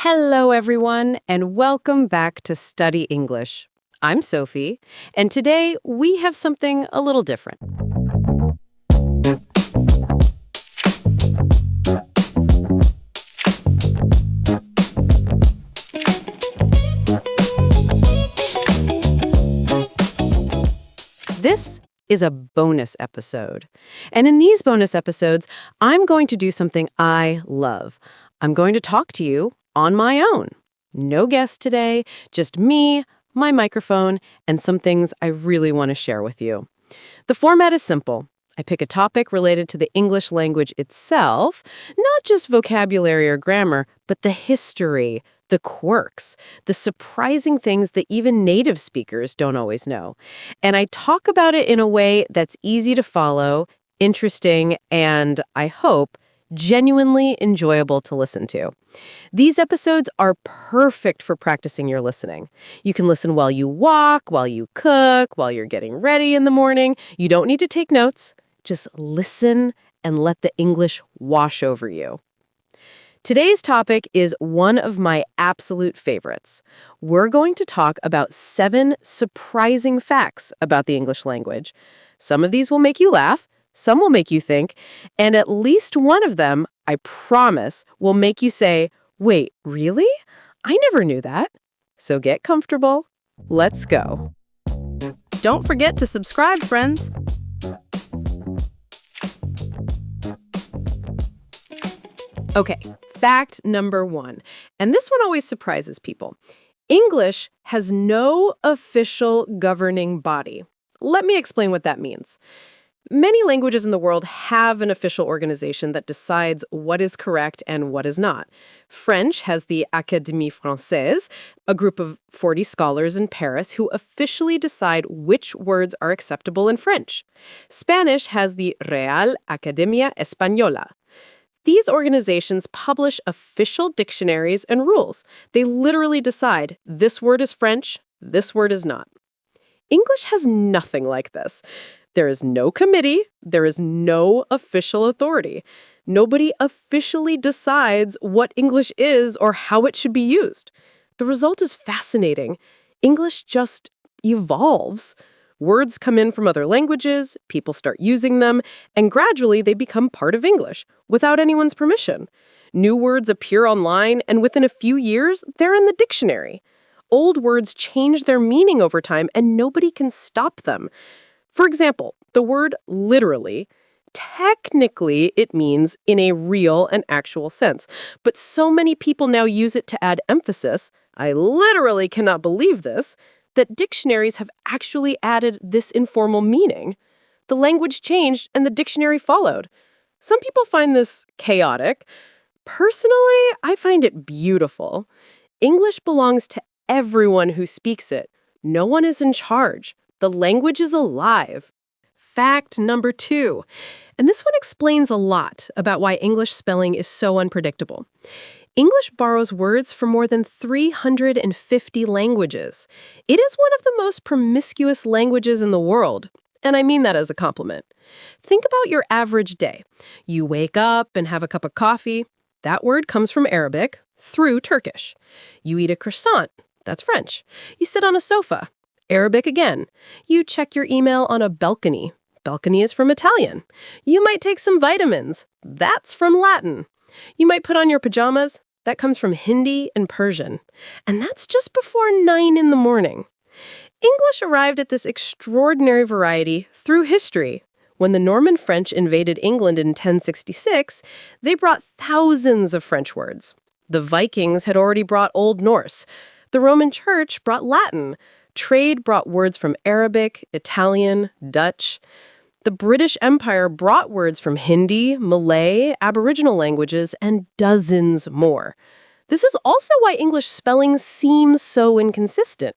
Hello, everyone, and welcome back to Study English. I'm Sophie, and today we have something a little different. This is a bonus episode. And in these bonus episodes, I'm going to do something I love. I'm going to talk to you on my own. No guest today, just me, my microphone, and some things I really want to share with you. The format is simple. I pick a topic related to the English language itself, not just vocabulary or grammar, but the history, the quirks, the surprising things that even native speakers don't always know. And I talk about it in a way that's easy to follow, interesting, and, I hope, genuinely enjoyable to listen to. These episodes are perfect for practicing your listening. You can listen while you walk, while you cook, while you're getting ready in the morning. You don't need to take notes. Just listen and let the English wash over you. Today's topic is one of my absolute favorites. We're going to talk about 7 surprising facts about the English language. Some of these will make you laugh. Some will make you think, and at least one of them, I promise, will make you say, wait, really? I never knew that. So get comfortable. Let's go. Don't forget to subscribe, friends. Okay, fact number 1. And this one always surprises people. English has no official governing body. Let me explain what that means. Many languages in the world have an official organization that decides what is correct and what is not. French has the Académie Française, a group of 40 scholars in Paris who officially decide which words are acceptable in French. Spanish has the Real Academia Española. These organizations publish official dictionaries and rules. They literally decide this word is French, this word is not. English has nothing like this. There is no committee. There is no official authority. Nobody officially decides what English is or how it should be used. The result is fascinating. English just evolves. Words come in from other languages, people start using them, and gradually they become part of English without anyone's permission. New words appear online, and within a few years, they're in the dictionary. Old words change their meaning over time, and nobody can stop them. For example, the word literally, technically it means in a real and actual sense. But so many people now use it to add emphasis, I literally cannot believe this, that dictionaries have actually added this informal meaning. The language changed and the dictionary followed. Some people find this chaotic. Personally, I find it beautiful. English belongs to everyone who speaks it. No one is in charge. The language is alive. Fact number 2. And this one explains a lot about why English spelling is so unpredictable. English borrows words from more than 350 languages. It is one of the most promiscuous languages in the world. And I mean that as a compliment. Think about your average day. You wake up and have a cup of coffee. That word comes from Arabic through Turkish. You eat a croissant. That's French. You sit on a sofa. Arabic again. You check your email on a balcony. Balcony is from Italian. You might take some vitamins. That's from Latin. You might put on your pajamas. That comes from Hindi and Persian. And that's just before 9 in the morning. English arrived at this extraordinary variety through history. When the Norman French invaded England in 1066, they brought thousands of French words. The Vikings had already brought Old Norse. The Roman Church brought Latin. Trade brought words from Arabic, Italian, Dutch. The British Empire brought words from Hindi, Malay, Aboriginal languages, and dozens more. This is also why English spelling seems so inconsistent.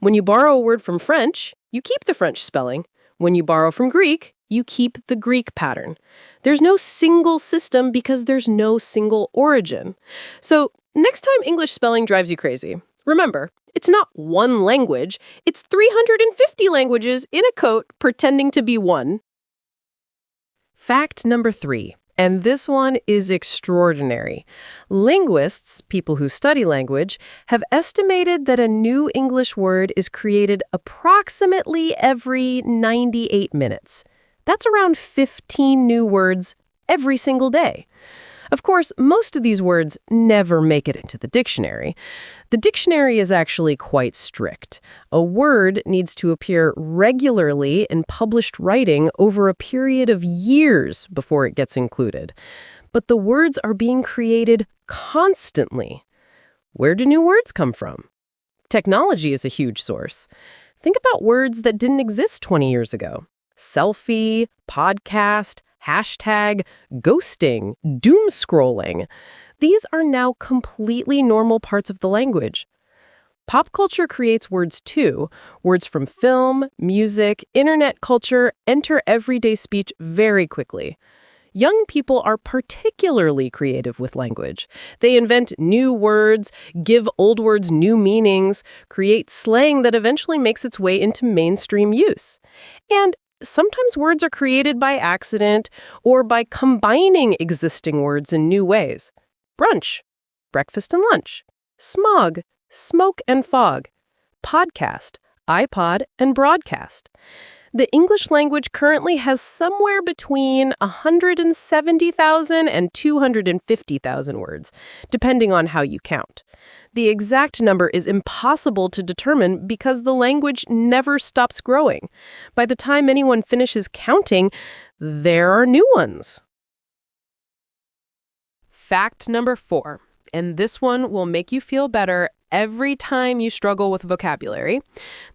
When you borrow a word from French, you keep the French spelling. When you borrow from Greek, you keep the Greek pattern. There's no single system because there's no single origin. So next time English spelling drives you crazy, remember, it's not one language, it's 350 languages in a coat pretending to be one. Fact number 3, And this one is extraordinary. Linguists, people who study language, have estimated that a new English word is created approximately every 98 minutes. That's around 15 new words every single day. Of course, most of these words never make it into the dictionary. The dictionary is actually quite strict. A word needs to appear regularly in published writing over a period of years before it gets included. But the words are being created constantly. Where do new words come from? Technology is a huge source. Think about words that didn't exist 20 years ago. Selfie, podcast, hashtag, ghosting, doom scrolling. These are now completely normal parts of the language. Pop culture creates words too. Words from film, music, internet culture enter everyday speech very quickly. Young people are particularly creative with language. They invent new words, give old words new meanings, create slang that eventually makes its way into mainstream use. And sometimes words are created by accident or by combining existing words in new ways. Brunch, breakfast and lunch. Smog, smoke and fog. Podcast, iPod and broadcast. The English language currently has somewhere between 170,000 and 250,000 words, depending on how you count. The exact number is impossible to determine because the language never stops growing. By the time anyone finishes counting, there are new ones. Fact number 4, and this one will make you feel better every time you struggle with vocabulary.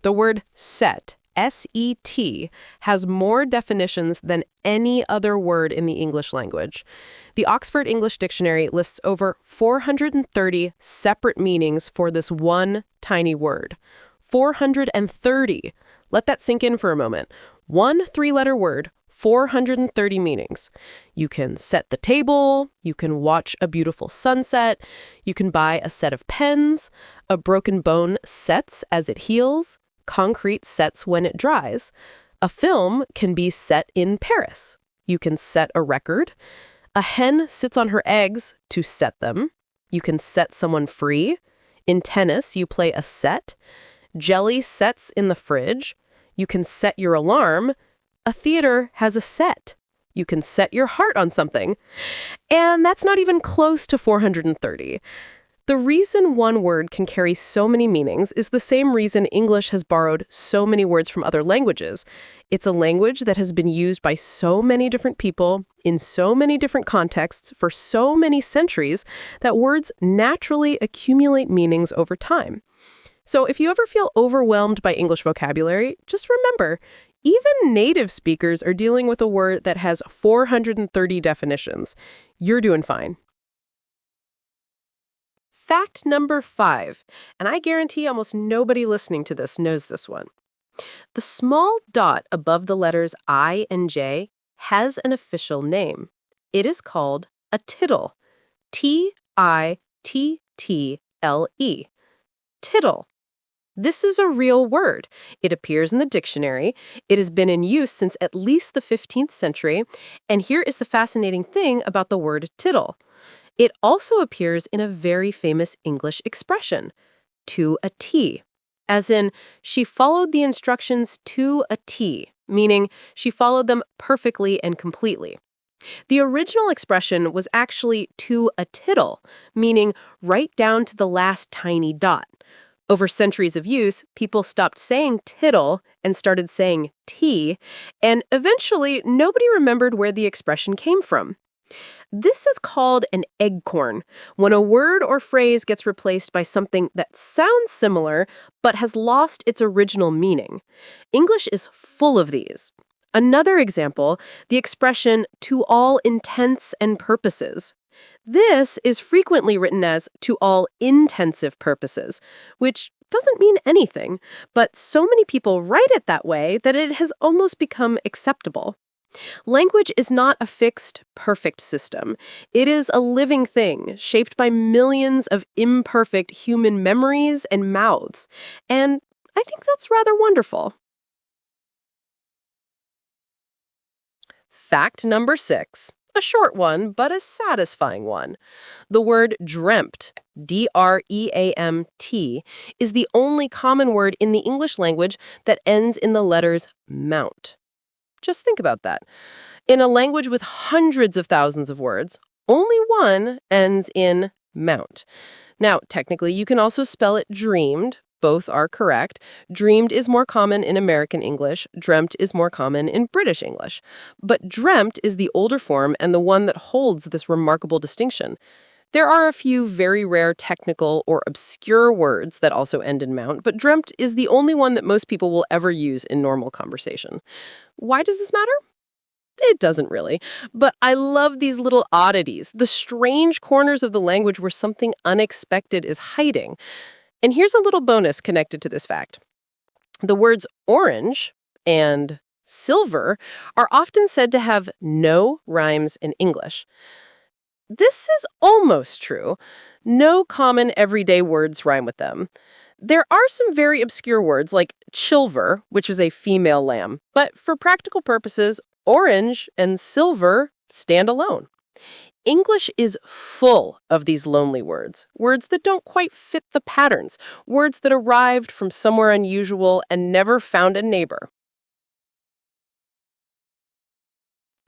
The word set, S-E-T, has more definitions than any other word in the English language. The Oxford English Dictionary lists over 430 separate meanings for this one tiny word. 430. Let that sink in for a moment. One three-letter word, 430 meanings. You can set the table, you can watch a beautiful sunset, you can buy a set of pens, a broken bone sets as it heals, concrete sets when it dries. A film can be set in Paris. You can set a record. A hen sits on her eggs to set them. You can set someone free. In tennis, you play a set. Jelly sets in the fridge. You can set your alarm. A theater has a set. You can set your heart on something. And that's not even close to 430. The reason one word can carry so many meanings is the same reason English has borrowed so many words from other languages. It's a language that has been used by so many different people in so many different contexts for so many centuries that words naturally accumulate meanings over time. So if you ever feel overwhelmed by English vocabulary, just remember, even native speakers are dealing with a word that has 430 definitions. You're doing fine. Fact number 5, and I guarantee almost nobody listening to this knows this one. The small dot above the letters I and J has an official name. It is called a tittle. T-I-T-T-L-E. Tittle. This is a real word. It appears in the dictionary. It has been in use since at least the 15th century. And here is the fascinating thing about the word tittle. It also appears in a very famous English expression, to a T, as in, she followed the instructions to a T, meaning she followed them perfectly and completely. The original expression was actually to a tittle, meaning right down to the last tiny dot. Over centuries of use, people stopped saying tittle and started saying T, and eventually nobody remembered where the expression came from. This is called an eggcorn, when a word or phrase gets replaced by something that sounds similar but has lost its original meaning. English is full of these. Another example, the expression to all intents and purposes. This is frequently written as to all intensive purposes, which doesn't mean anything, but so many people write it that way that it has almost become acceptable. Language is not a fixed, perfect system. It is a living thing, shaped by millions of imperfect human memories and mouths. And I think that's rather wonderful. Fact number 6. A short one, but a satisfying one. The word dreamt, D-R-E-A-M-T, is the only common word in the English language that ends in the letters mount. Just think about that. In a language with hundreds of thousands of words, only one ends in mount. Now, technically, you can also spell it dreamed. Both are correct. Dreamed is more common in American English. Dreamt is more common in British English. But dreamt is the older form and the one that holds this remarkable distinction. There are a few very rare technical or obscure words that also end in mount, but dreamt is the only one that most people will ever use in normal conversation. Why does this matter? It doesn't really, but I love these little oddities, the strange corners of the language where something unexpected is hiding. And here's a little bonus connected to this fact. The words orange and silver are often said to have no rhymes in English. This is almost true. No common everyday words rhyme with them. There are some very obscure words like chilver, which is a female lamb, but for practical purposes, orange and silver stand alone. English is full of these lonely words, words that don't quite fit the patterns, words that arrived from somewhere unusual and never found a neighbor.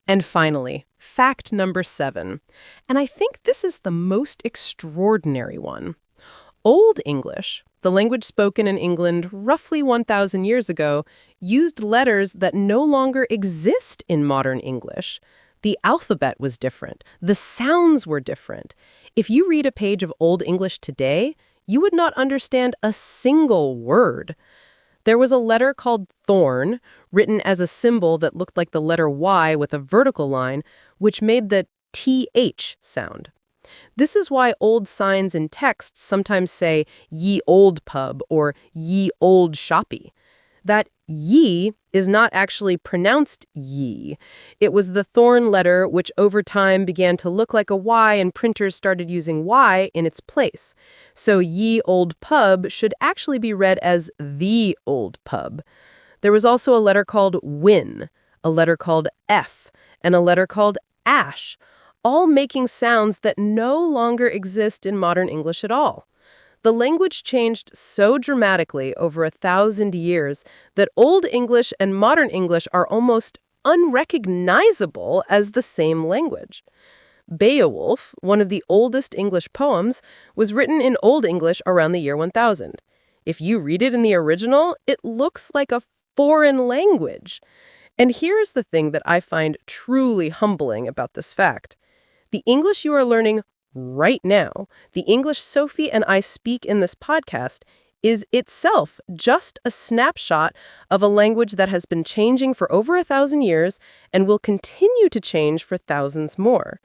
And finally, fact number 7. And I think this is the most extraordinary one. Old English, the language spoken in England roughly 1,000 years ago, used letters that no longer exist in modern English. The alphabet was different. The sounds were different. If you read a page of Old English today, you would not understand a single word. There was a letter called thorn, written as a symbol that looked like the letter Y with a vertical line, which made the TH sound. This is why old signs and texts sometimes say Ye Olde Pub or Ye Olde Shoppy. That ye is not actually pronounced ye. It was the thorn letter which over time began to look like a Y and printers started using Y in its place. So Ye Olde Pub should actually be read as The Olde Pub. There was also a letter called win, a letter called F, and a letter called ash, all making sounds that no longer exist in modern English at all. The language changed so dramatically over 1,000 years that Old English and Modern English are almost unrecognizable as the same language. Beowulf, one of the oldest English poems, was written in Old English around the year 1000. If you read it in the original, it looks like a foreign language. And here's the thing that I find truly humbling about this fact. The English you are learning right now, the English Sophie and I speak in this podcast, is itself just a snapshot of a language that has been changing for over 1,000 years and will continue to change for thousands more.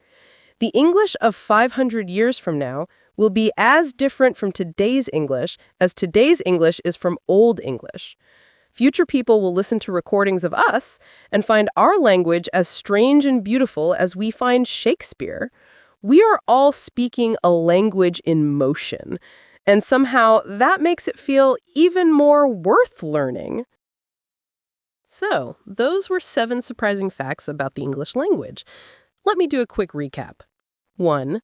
The English of 500 years from now will be as different from today's English as today's English is from Old English. Future people will listen to recordings of us and find our language as strange and beautiful as we find Shakespeare. We are all speaking a language in motion, and somehow that makes it feel even more worth learning. So, those were 7 surprising facts about the English language. Let me do a quick recap. 1.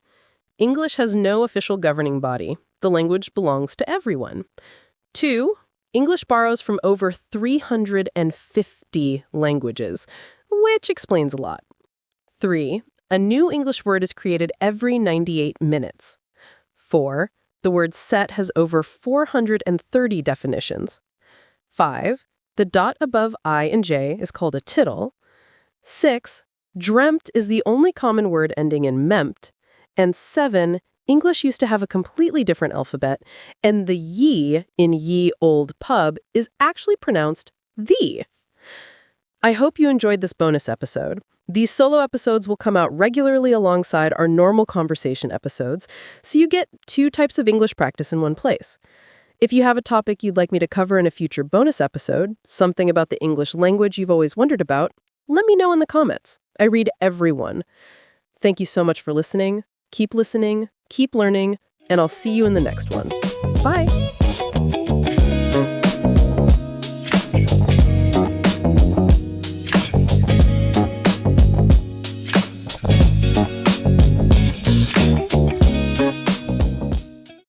English has no official governing body. The language belongs to everyone. 2. English borrows from over 350 languages, which explains a lot. 3. A new English word is created every 98 minutes. 4. The word set has over 430 definitions. 5. The dot above I and J is called a tittle. 6. Dreamt is the only common word ending in memt. And 7. English used to have a completely different alphabet, and the ye in Ye Olde Pub is actually pronounced the. I hope you enjoyed this bonus episode. These solo episodes will come out regularly alongside our normal conversation episodes, so you get 2 types of English practice in one place. If you have a topic you'd like me to cover in a future bonus episode, something about the English language you've always wondered about, let me know in the comments. I read everyone. Thank you so much for listening. Keep learning, and I'll see you in the next one. Bye!